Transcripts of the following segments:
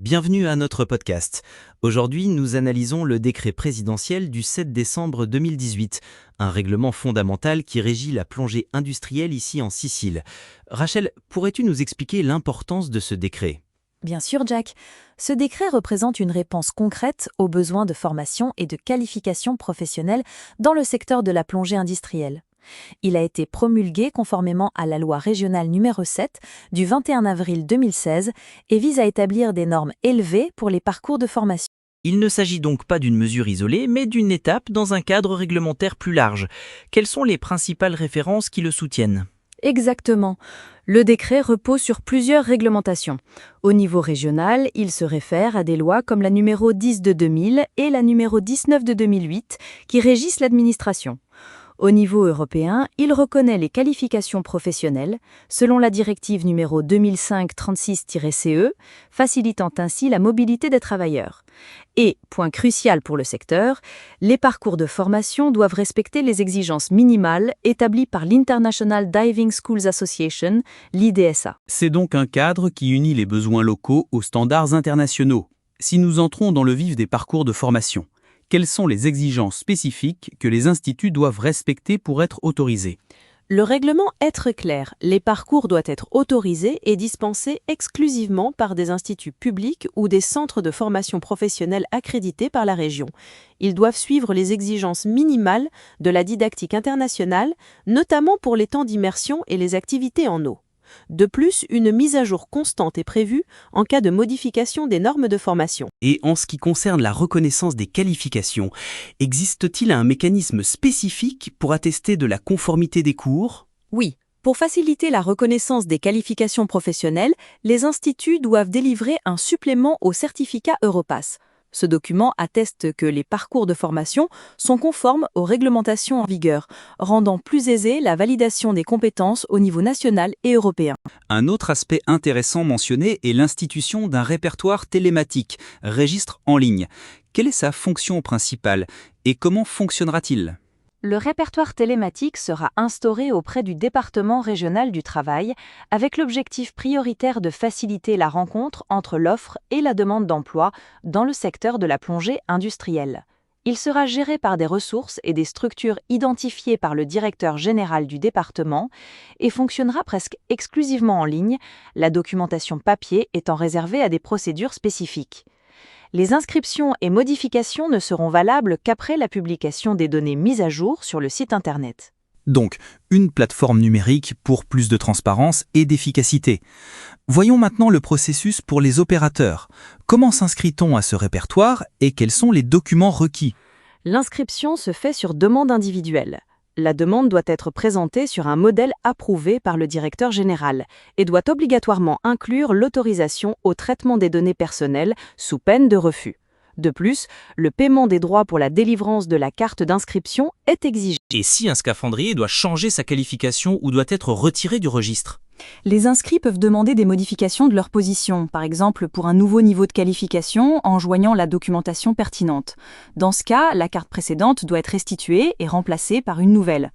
Bienvenue à notre podcast. Aujourd'hui, nous analysons le décret présidentiel du 7 décembre 2018, un règlement fondamental qui régit la plongée industrielle ici en Sicile. Rachel, pourrais-tu nous expliquer l'importance de ce décret ? Bien sûr, Jack. Ce décret représente une réponse concrète aux besoins de formation et de qualification professionnelle dans le secteur de la plongée industrielle. Il a été promulgué conformément à la loi régionale numéro 7 du 21 avril 2016 et vise à établir des normes élevées pour les parcours de formation. Il ne s'agit donc pas d'une mesure isolée, mais d'une étape dans un cadre réglementaire plus large. Quelles sont les principales références qui le soutiennent ? Exactement. Le décret repose sur plusieurs réglementations. Au niveau régional, il se réfère à des lois comme la numéro 10 de 2000 et la numéro 19 de 2008 qui régissent l'administration. Au niveau européen, il reconnaît les qualifications professionnelles, selon la directive numéro 2005-36-CE, facilitant ainsi la mobilité des travailleurs. Et, point crucial pour le secteur, les parcours de formation doivent respecter les exigences minimales établies par l'International Diving Schools Association, l'IDSA. C'est donc un cadre qui unit les besoins locaux aux standards internationaux. Si nous entrons dans le vif des parcours de formation, quelles sont les exigences spécifiques que les instituts doivent respecter pour être autorisés ? Le règlement est très clair. Les parcours doivent être autorisés et dispensés exclusivement par des instituts publics ou des centres de formation professionnelle accrédités par la région. Ils doivent suivre les exigences minimales de la didactique internationale, notamment pour les temps d'immersion et les activités en eau. De plus, une mise à jour constante est prévue en cas de modification des normes de formation. Et en ce qui concerne la reconnaissance des qualifications, existe-t-il un mécanisme spécifique pour attester de la conformité des cours ? Oui, pour faciliter la reconnaissance des qualifications professionnelles, les instituts doivent délivrer un supplément au certificat Europass. Ce document atteste que les parcours de formation sont conformes aux réglementations en vigueur, rendant plus aisée la validation des compétences au niveau national et européen. Un autre aspect intéressant mentionné est l'institution d'un répertoire télématique, registre en ligne. Quelle est sa fonction principale et comment fonctionnera-t-il ? Le répertoire télématique sera instauré auprès du département régional du travail avec l'objectif prioritaire de faciliter la rencontre entre l'offre et la demande d'emploi dans le secteur de la plongée industrielle. Il sera géré par des ressources et des structures identifiées par le directeur général du département et fonctionnera presque exclusivement en ligne, la documentation papier étant réservée à des procédures spécifiques. Les inscriptions et modifications ne seront valables qu'après la publication des données mises à jour sur le site Internet. Donc, une plateforme numérique pour plus de transparence et d'efficacité. Voyons maintenant le processus pour les opérateurs. Comment s'inscrit-on à ce répertoire et quels sont les documents requis ? L'inscription se fait sur demande individuelle. La demande doit être présentée sur un modèle approuvé par le directeur général et doit obligatoirement inclure l'autorisation au traitement des données personnelles sous peine de refus. De plus, le paiement des droits pour la délivrance de la carte d'inscription est exigé. Et si un scaphandrier doit changer sa qualification ou doit être retiré du registre ? Les inscrits peuvent demander des modifications de leur position, par exemple pour un nouveau niveau de qualification en joignant la documentation pertinente. Dans ce cas, la carte précédente doit être restituée et remplacée par une nouvelle.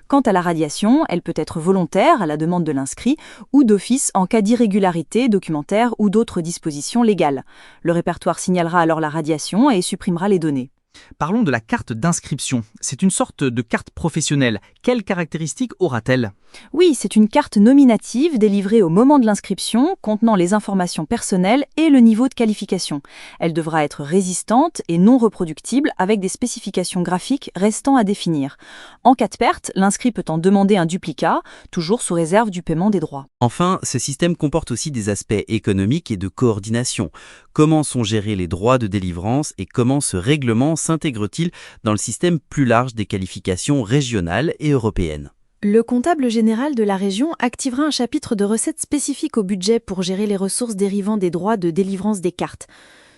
Quant à la radiation, elle peut être volontaire à la demande de l'inscrit ou d'office en cas d'irrégularité documentaire ou d'autres dispositions légales. Le répertoire signalera alors la radiation et supprimera les données. Parlons de la carte d'inscription. C'est une sorte de carte professionnelle. Quelles caractéristiques aura-t-elle ? Oui, c'est une carte nominative délivrée au moment de l'inscription, contenant les informations personnelles et le niveau de qualification. Elle devra être résistante et non reproductible avec des spécifications graphiques restant à définir. En cas de perte, l'inscrit peut en demander un duplicat, toujours sous réserve du paiement des droits. Enfin, ce système comporte aussi des aspects économiques et de coordination. Comment sont gérés les droits de délivrance et comment ce règlement s'intègre-t-il dans le système plus large des qualifications régionales et européennes ? Le comptable général de la région activera un chapitre de recettes spécifique au budget pour gérer les ressources dérivant des droits de délivrance des cartes.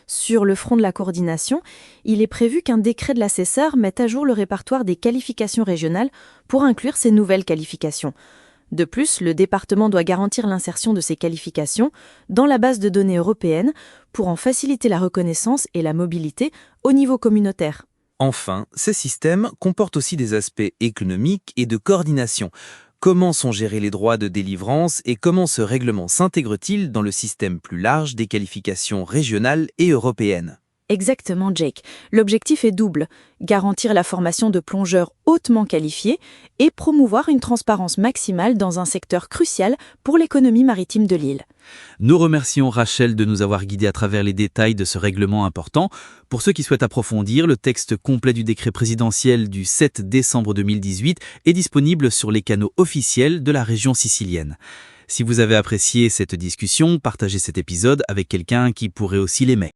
Sur le front de la coordination, il est prévu qu'un décret de l'assesseur mette à jour le répertoire des qualifications régionales pour inclure ces nouvelles qualifications. De plus, le département doit garantir l'insertion de ces qualifications dans la base de données européenne pour en faciliter la reconnaissance et la mobilité au niveau communautaire. Enfin, ces systèmes comportent aussi des aspects économiques et de coordination. Comment sont gérés les droits de délivrance et comment ce règlement s'intègre-t-il dans le système plus large des qualifications régionales et européennes ? Exactement, Jake. L'objectif est double, garantir la formation de plongeurs hautement qualifiés et promouvoir une transparence maximale dans un secteur crucial pour l'économie maritime de l'île. Nous remercions Rachel de nous avoir guidés à travers les détails de ce règlement important. Pour ceux qui souhaitent approfondir, le texte complet du décret présidentiel du 7 décembre 2018 est disponible sur les canaux officiels de la région sicilienne. Si vous avez apprécié cette discussion, partagez cet épisode avec quelqu'un qui pourrait aussi l'aimer.